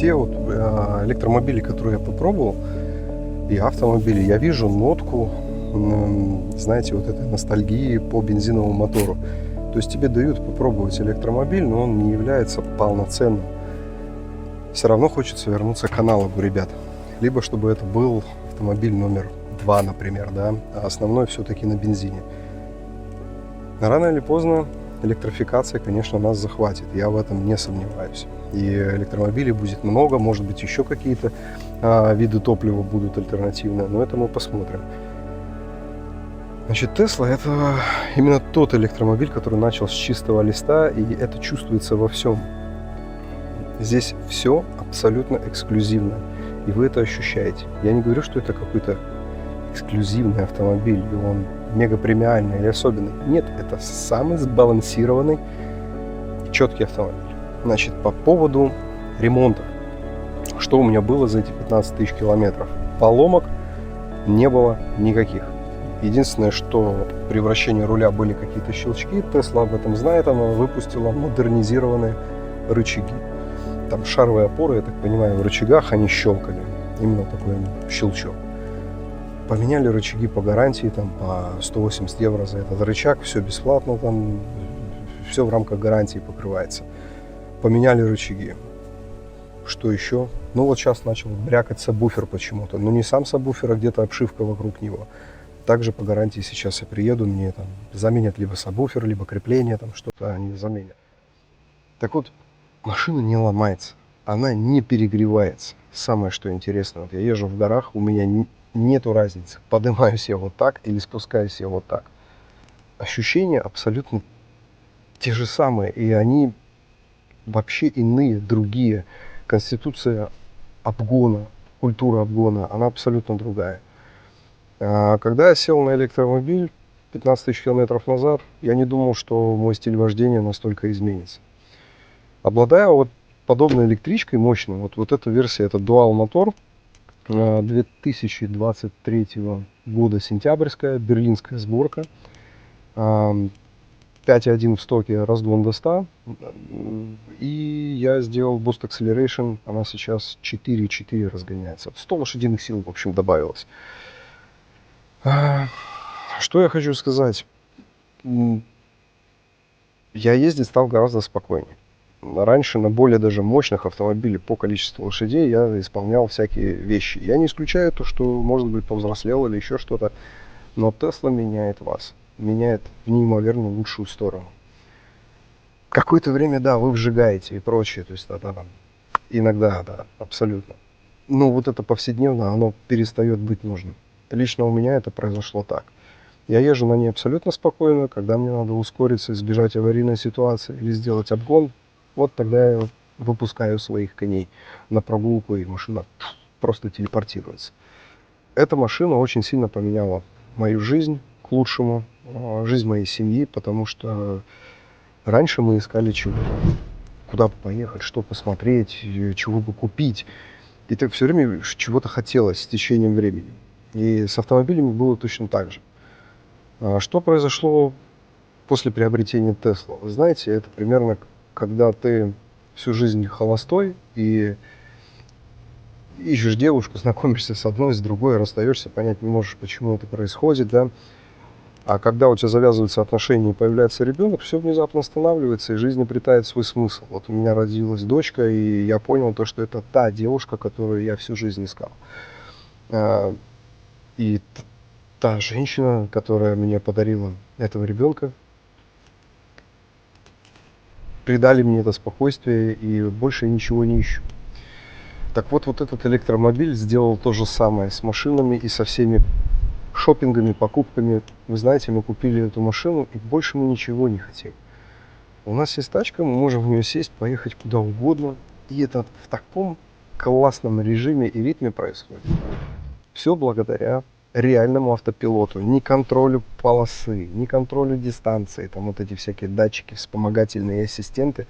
все вот электромобили, которые я попробовал, и автомобили, я вижу нотку, знаете, вот этой ностальгии по бензиновому мотору. То есть тебе дают попробовать электромобиль, но он не является полноценным. Все равно хочется вернуться к аналогу, ребят. Либо чтобы это был автомобиль номер 2, например, да, а основной все-таки на бензине. Рано или поздно электрификация, конечно, нас захватит. Я в этом не сомневаюсь. И электромобилей будет много, может быть, еще какие-то виды топлива будут альтернативные, но это мы посмотрим. Значит, Tesla — это именно тот электромобиль, который начал с чистого листа, и это чувствуется во всем. Здесь все абсолютно эксклюзивно, и вы это ощущаете. Я не говорю, что это какой-то эксклюзивный автомобиль, и он мега премиальный или особенный. Нет, это самый сбалансированный и четкий автомобиль. Значит, по поводу ремонта. Что у меня было за эти 15 тысяч километров? Поломок не было никаких. Единственное, что при вращении руля были какие-то щелчки. Tesla об этом знает, она выпустила модернизированные рычаги. Там шаровые опоры, я так понимаю, в рычагах они щелкали. Именно такой щелчок. Поменяли рычаги по гарантии, там по 180 евро за этот рычаг, все бесплатно, там все в рамках гарантии покрывается. Поменяли рычаги. Что еще? Ну вот сейчас начал брякать сабвуфер почему-то. Но не сам сабвуфер, а где-то обшивка вокруг него. Также по гарантии сейчас я приеду, мне там заменят либо сабвуфер, либо крепление, там что-то они заменят. Так вот, машина не ломается, она не перегревается. Самое что интересно, вот я езжу в горах, у меня нету разницы, поднимаюсь я вот так или спускаюсь я вот так. Ощущения абсолютно те же самые, и они вообще иные, другие. Конституция обгона, культура обгона, она абсолютно другая. Когда я сел на электромобиль 15 тысяч километров назад, я не думал, что мой стиль вождения настолько изменится. Обладая вот подобной электричкой мощной, вот эта версия, это Dual мотор 2023 года, сентябрьская, берлинская сборка, 5.1 в стоке, разгон до 100, и я сделал Boost Acceleration, она сейчас 4.4 разгоняется, 100 лошадиных сил, в общем, добавилось. Что я хочу сказать? Я ездить стал гораздо спокойнее. Раньше на более даже мощных автомобилях по количеству лошадей я исполнял всякие вещи. Я не исключаю то, что, может быть, повзрослел или еще что-то, но Tesla меняет вас. Меняет в неимоверно лучшую сторону. Какое-то время, да, вы вжигаете и прочее. То есть, да, иногда, да, абсолютно. Но вот это повседневно, оно перестает быть нужным. Лично у меня это произошло так. Я езжу на ней абсолютно спокойно, когда мне надо ускориться, избежать аварийной ситуации или сделать обгон, вот тогда я выпускаю своих коней на прогулку, и машина просто телепортируется. Эта машина очень сильно поменяла мою жизнь к лучшему, жизнь моей семьи, потому что раньше мы искали чего, куда поехать, что посмотреть, чего бы купить. И так все время чего-то хотелось с течением времени. И с автомобилями было точно так же. Что произошло после приобретения Tesla? Вы знаете, это примерно когда ты всю жизнь холостой и ищешь девушку, знакомишься с одной, с другой, расстаешься, понять не можешь, почему это происходит, да. А когда у тебя завязываются отношения и появляется ребенок, все внезапно останавливается, и жизнь обретает свой смысл. Вот у меня родилась дочка, и я понял то, что это та девушка, которую я всю жизнь искал. И та женщина, которая мне подарила этого ребенка, придали мне это спокойствие, и больше ничего не ищу. Так вот, вот этот электромобиль сделал то же самое с машинами и со всеми шопингами, покупками. Вы знаете, мы купили эту машину, и больше мы ничего не хотим. У нас есть тачка, мы можем в нее сесть, поехать куда угодно. И это в таком классном режиме и ритме происходит. Все благодаря реальному автопилоту. Не контролю полосы, не контролю дистанции, там вот эти всякие датчики, вспомогательные ассистенты,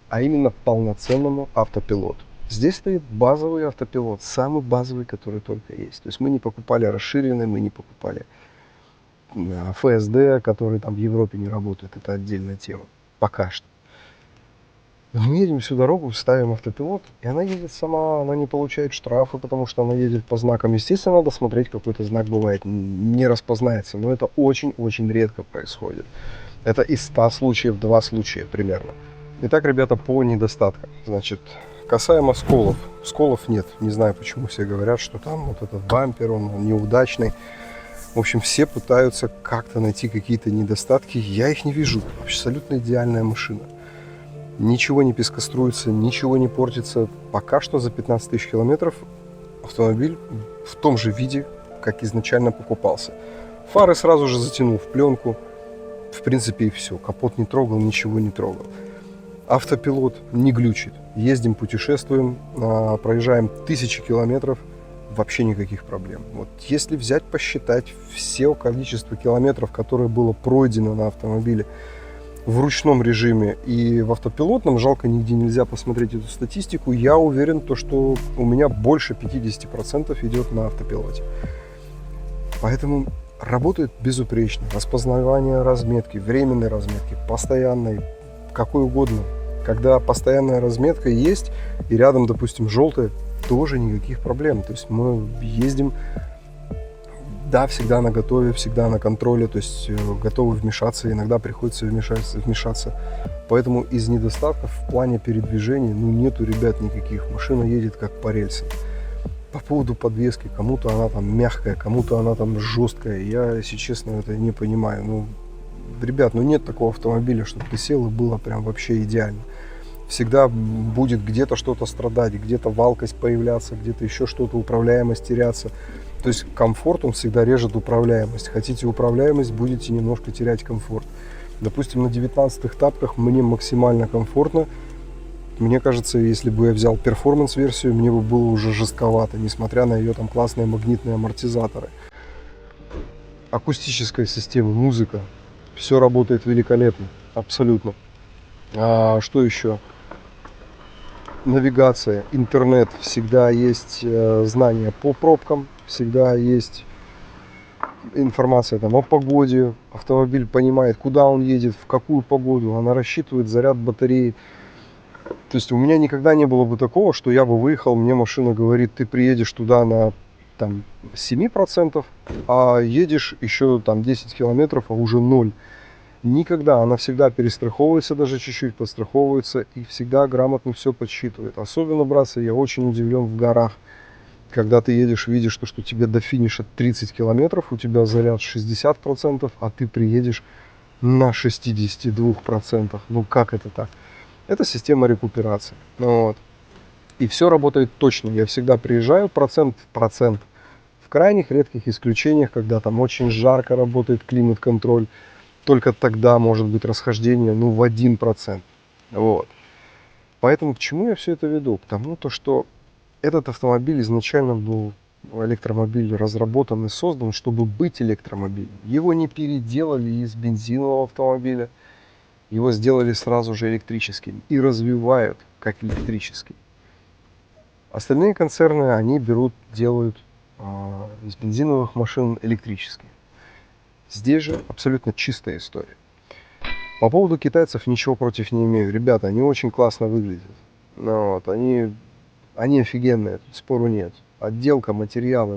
а именно полноценному автопилоту. Здесь стоит базовый автопилот, самый базовый, который только есть. То есть мы не покупали расширенный, мы не покупали ФСД, который там в Европе не работает, это отдельная тема. Пока что. Мы едем всю дорогу, ставим автопилот, и она едет сама, она не получает штрафы, потому что она едет по знакам. Естественно, надо смотреть, какой-то знак бывает, не распознается, но это очень-очень редко происходит. Это из 100 случаев 2 случая примерно. Итак, ребята, по недостаткам. Значит, касаемо сколов. Сколов нет. Не знаю, почему все говорят, что там вот этот бампер, он неудачный. В общем, все пытаются как-то найти какие-то недостатки. Я их не вижу. Абсолютно идеальная машина. Ничего не пескоструится, ничего не портится. Пока что за 15 тысяч километров автомобиль в том же виде, как изначально покупался. Фары сразу же затянул в пленку. В принципе и все. Капот не трогал, ничего не трогал. Автопилот не глючит. Ездим, путешествуем, проезжаем 1000 километров. Вообще никаких проблем. Вот если взять, посчитать все количество километров, которое было пройдено на автомобиле в ручном режиме и в автопилотном, жалко, нигде нельзя посмотреть эту статистику, я уверен, что у меня больше 50% идет на автопилоте. Поэтому работает безупречно. Распознавание разметки, временной разметки, постоянной, какой угодно. Когда постоянная разметка есть и рядом, допустим, желтая, тоже никаких проблем. То есть мы ездим, да, всегда на готове, всегда на контроле, то есть готовы вмешаться, иногда приходится вмешаться. Поэтому из недостатков в плане передвижения, нету, ребят, никаких. Машина едет как по рельсам. По поводу подвески, кому-то она там мягкая, кому-то она там жесткая. Я, если честно, это не понимаю. Ребят, нет такого автомобиля, чтобы ты сел и было прям вообще идеально. Всегда будет где-то что-то страдать, где-то валкость появляться, где-то еще что-то, управляемость теряться. То есть комфорт, он всегда режет управляемость. Хотите управляемость, будете немножко терять комфорт. Допустим, на 19-х тапках мне максимально комфортно. Мне кажется, если бы я взял перформанс-версию, мне бы было уже жестковато, несмотря на ее там классные магнитные амортизаторы. Акустическая система, музыка, все работает великолепно, абсолютно. Что еще? Навигация, интернет, всегда есть знания по пробкам, всегда есть информация там о погоде, автомобиль понимает, куда он едет, в какую погоду, она рассчитывает заряд батареи. То есть у меня никогда не было бы такого, что я бы выехал, мне машина говорит, ты приедешь туда на там 7%, а едешь еще там 10 километров, а уже 0. Никогда, она всегда перестраховывается, даже чуть-чуть подстраховывается и всегда грамотно все подсчитывает. Особенно, братцы, я очень удивлен в горах. Когда ты едешь, видишь, что тебе до финиша 30 километров, у тебя заряд 60%, а ты приедешь на 62%. Как это так? Это система рекуперации. Вот. И все работает точно. Я всегда приезжаю процент в процент. В крайних редких исключениях, когда там очень жарко работает климат-контроль, только тогда может быть расхождение в 1%. Вот. Поэтому к чему я все это веду? К тому, что этот автомобиль изначально был электромобиль разработан и создан, чтобы быть электромобилем. Его не переделали из бензинового автомобиля. Его сделали сразу же электрическим и развивают как электрический. Остальные концерны, они делают из бензиновых машин электрические. Здесь же абсолютно чистая история. По поводу китайцев ничего против не имею. Ребята, они очень классно выглядят. Они офигенные, тут спору нет. Отделка, материалы,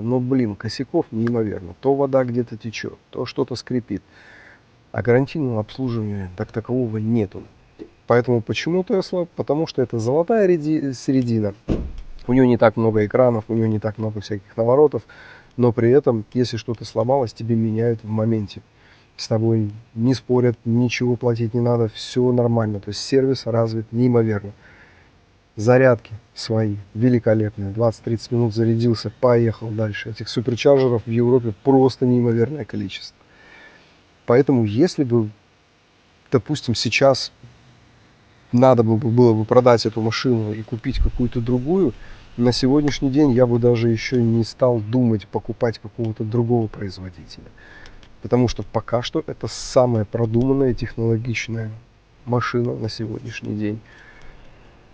косяков неимоверно. То вода где-то течет, то что-то скрипит. А гарантийного обслуживания так такового нету. Поэтому почему Tesla? Потому что это золотая середина. У нее не так много экранов, у нее не так много всяких наворотов. Но при этом, если что-то сломалось, тебе меняют в моменте. С тобой не спорят, ничего платить не надо, все нормально. То есть сервис развит неимоверно. Зарядки свои великолепные. 20-30 минут зарядился, поехал дальше. Этих суперчарджеров в Европе просто неимоверное количество. Поэтому если бы, допустим, сейчас надо было бы продать эту машину и купить какую-то другую, на сегодняшний день я бы даже еще не стал думать покупать какого-то другого производителя. Потому что пока что это самая продуманная технологичная машина на сегодняшний день.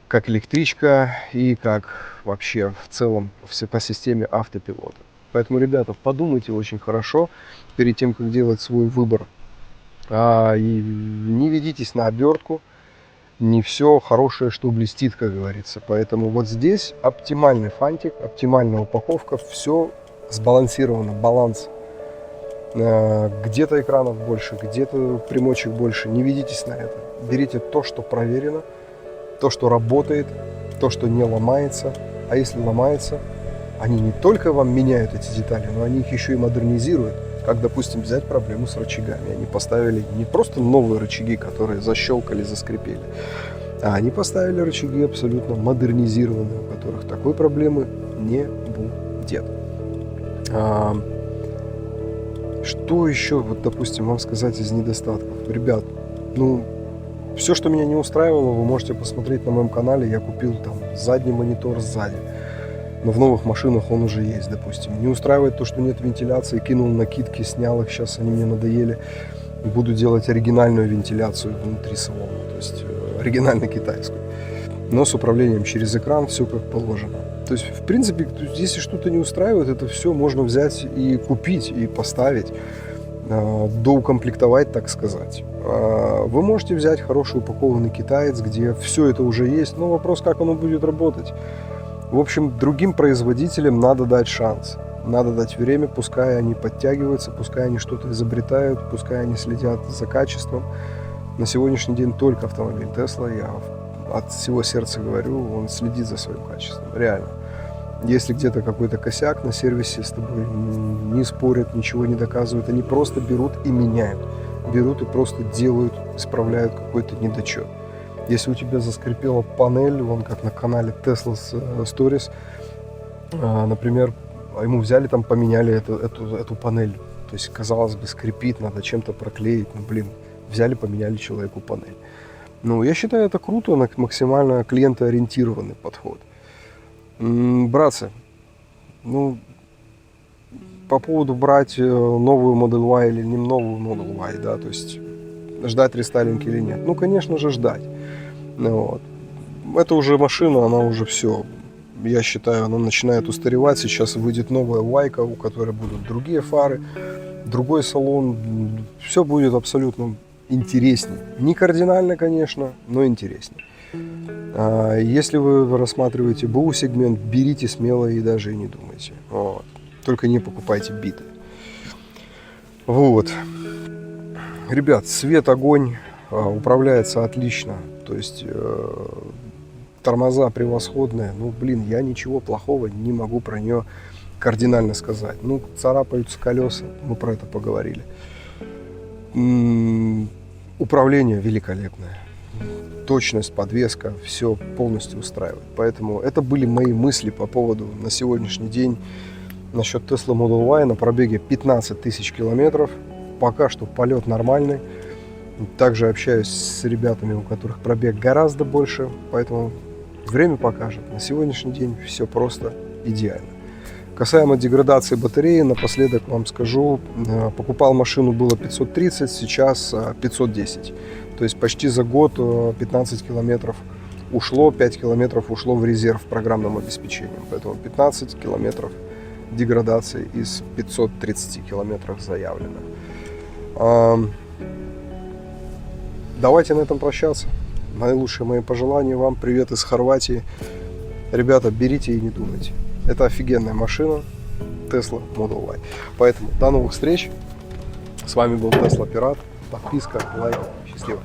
Как электричка и как вообще в целом по системе автопилота. Поэтому, ребята, подумайте очень хорошо перед тем, как делать свой выбор. И не ведитесь на обертку. не все хорошее, что блестит, как говорится. Поэтому вот здесь оптимальный фантик, оптимальная упаковка, все сбалансировано, баланс. Где-то экранов больше, где-то примочек больше. Не ведитесь на это. Берите то, что проверено, то, что работает, то, что не ломается. А если ломается, они не только вам меняют эти детали, но они их еще и модернизируют. Как, допустим, взять проблему с рычагами. Они поставили не просто новые рычаги, которые защелкали, заскрипели, а они поставили рычаги абсолютно модернизированные, у которых такой проблемы не будет. Что еще, вот, допустим, вам сказать из недостатков? Ребят, ну, все, что меня не устраивало, вы можете посмотреть на моем канале. Я купил там задний монитор сзади. Но в новых машинах он уже есть, допустим. Не устраивает то, что нет вентиляции. Кинул накидки, снял их. Сейчас они мне надоели. Буду делать оригинальную вентиляцию внутри салона. То есть оригинально китайскую. Но с управлением через экран, все как положено. То есть, в принципе, если что-то не устраивает, это все можно взять и купить, и поставить, доукомплектовать, так сказать. Вы можете взять хороший упакованный китаец, где все это уже есть, но вопрос, как оно будет работать. В общем, другим производителям надо дать шанс, надо дать время, пускай они подтягиваются, пускай они что-то изобретают, пускай они следят за качеством. На сегодняшний день только автомобиль Tesla, я от всего сердца говорю, он следит за своим качеством, реально. Если где-то какой-то косяк на сервисе, с тобой не спорят, ничего не доказывают, они просто берут и меняют. Берут и просто делают, исправляют какой-то недочет. Если у тебя заскрипела панель, вон как на канале Tesla Stories, например, ему взяли там, поменяли эту панель. То есть, казалось бы, скрипит, надо чем-то проклеить, но, блин, взяли, поменяли человеку панель. Ну, я считаю, это круто, максимально клиентоориентированный подход. Братцы, ну, по поводу брать новую Model Y или не новую Model Y, да, то есть ждать рестайлинг или нет. Ну, конечно же, ждать. Вот. Это уже машина, она уже все, я считаю, она начинает устаревать. Сейчас выйдет новая Y, у которой будут другие фары, другой салон. Все будет абсолютно интереснее. Не кардинально, конечно, но интереснее. Если вы рассматриваете БУ сегмент, берите смело и даже и не думайте. Вот. Только не покупайте биты. Вот. Ребят, свет, огонь, управляется отлично. То есть тормоза превосходные. Ну, блин, я ничего плохого не могу про нее кардинально сказать. Ну, царапаются колеса, мы про это поговорили. Управление великолепное. Точность, подвеска, все полностью устраивает. Поэтому это были мои мысли по поводу на сегодняшний день насчет Tesla Model Y на пробеге 15 тысяч километров. Пока что полет нормальный. Также общаюсь с ребятами, у которых пробег гораздо больше. Поэтому время покажет. На сегодняшний день все просто идеально. Касаемо деградации батареи, напоследок вам скажу, покупал машину было 530, сейчас 510. То есть почти за год 15 километров ушло, 5 километров ушло в резерв программным обеспечением. Поэтому 15 километров деградации из 530 километров заявлено. Давайте на этом прощаться. Наилучшие мои пожелания вам. Привет из Хорватии. Ребята, берите и не думайте. Это офигенная машина Tesla Model Y. Поэтому до новых встреч. С вами был Tesla Пират. Подписка, лайк. Счастливо.